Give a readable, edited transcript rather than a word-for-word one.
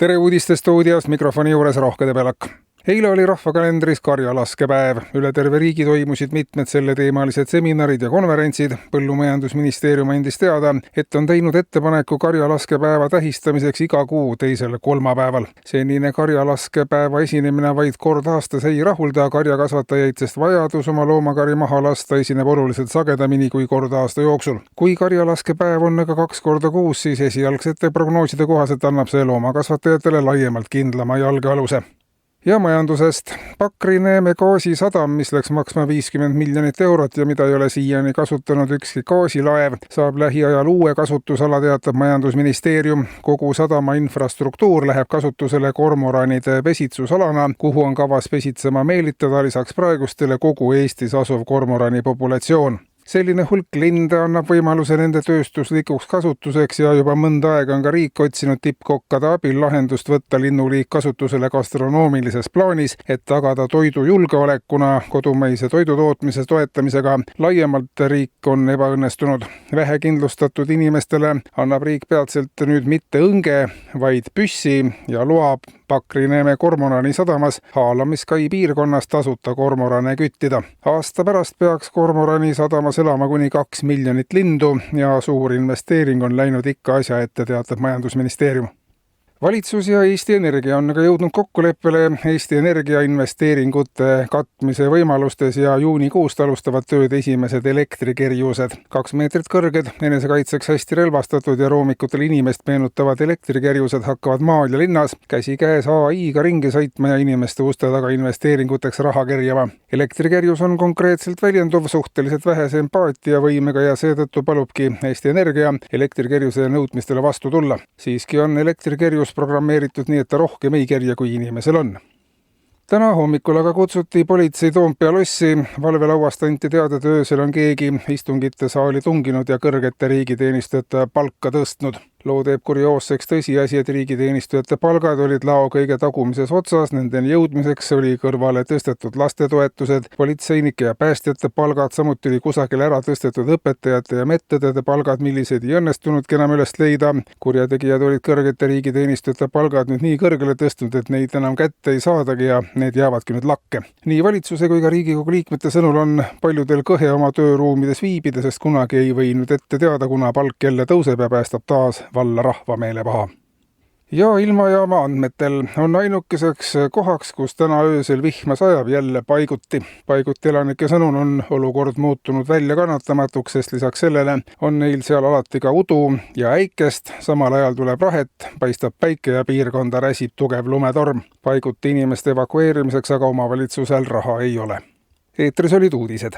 Tere uudiste stuudios, mikrofoni juures Rohke Debelak. Eile oli rahvakalendris karjalaskepäev. Üle terve riigi toimusid mitmed selleteemalised seminarid ja konverentsid. Põllumajandusministeerium andis teada, et on teinud ettepaneku karjalaskepäeva tähistamiseks iga kuu teisel kolmapäeval. Senine karjalaskepäeva esinemine vaid kord aastas ei rahulda karjakasvatajaid, sest vajadus oma loomakari maha lasta esineb oluliselt sagedamini kui kord aasta jooksul. Kui karjalaskepäev on aga 2 korda kuus, siis esialgsete prognooside kohaselt annab see loomakasvatajatele laiemalt kindlama jalgealuse. Ja majandusest. Pakri-Neeme gaasisadam, mis läks maksma 50 miljonit eurot ja mida ei ole siiani kasutanud ükski gaasilaev, saab lähiajal uue kasutusala, teatab majandusministeerium. Kogu sadama infrastruktuur läheb kasutusele kormoranide pesitsusalana, kuhu on kavas pesitsema meelitada lisaks praegustele kogu Eestis asuv kormorani populatsioon. Selline hulk linde annab võimaluse nende tööstuslikuks kasutuseks ja juba mõnda aega on ka riik otsinud tippkokkade abil lahendust võtta linnuliik kasutusele gastronoomilises plaanis, et tagada toidu julgeolekuna kodumaise toidutootmise toetamisega. Laiemalt riik on ebaõnnestunud. Vähekindlustatud inimestele annab riik peatselt nüüd mitte õnge, vaid püssi ja loab Pakri-Neeme kormorani sadamas haalamiskai piirkonnas tasuta kormorane küttida. Aasta pärast peaks kormorani sadamas elama kuni 2 miljonit lindu ja suur investeering on läinud ikka asja ette, teatab majandusministeerium. Valitsus ja Eesti Energia on aga jõudnud kokkuleppele Eesti Energia investeeringute katmise võimalustes ja juunikuust alustavad tööd esimesed elektrikerjused. 2 meetrit kõrged, enesekaitseks hästi relvastatud ja roomikutel inimest meenutavad elektrikerjused hakkavad maal ja linnas käsikäes AI-ga ringi sõitma ja inimeste uste taga investeeringuteks raha kerjama. Elektrikerjus on konkreetselt väljenduv suhteliselt vähese empaatiavõimega ja seetõttu palubki Eesti Energia elektrikerjuse nõudmistele vastu tulla. Siiski on elektrikerjus programmeeritud nii, et ta rohkem ei kerja, kui inimesel on. Täna hommikul aga kutsuti politsei Toompea lossi. Valvelauast anti teada, et öösel on keegi istungite saali tunginud ja kõrgete riigiteenistujate palka tõstnud. Loo teeb kurioosseks tõsiasi, et riigiteenistujate palgad olid lao kõige tagumises otsas, nendeni jõudmiseks oli kõrvale tõstetud lastetoetused, politseinike ja päästjate palgad, samuti oli kusagil ära tõstetud õpetajate ja medõdede palgad, milliseid ei õnnestunudki enam üles leida. Kurjategijad olid kõrgete riigiteenistujate palgad nüüd nii kõrgele tõstnud, et neid enam kätte ei saadagi ja need jäävadki nüüd lakke. Nii valitsuse kui ka Riigikogu liikmete sõnul on paljudel kõhe oma tööruumides viibida, sest kunagi ei või nüüd ette teada, kuna palk jälle tõuseb ja päästab taas valla rahva meelepaha. Ja ilmajaama andmetel on ainukeseks kohaks, kus täna öösel vihma sajab jälle Paiguti. Paiguti elanike sõnul on olukord muutunud väljakannatamatuks, sest lisaks sellele on neil seal alati ka udu ja äikest. Samal ajal tuleb rahet, paistab päike ja piirkonda räsib tugev lumetorm. Paiguti inimeste evakueerimiseks aga omavalitsusel raha ei ole. Eetris olid uudised.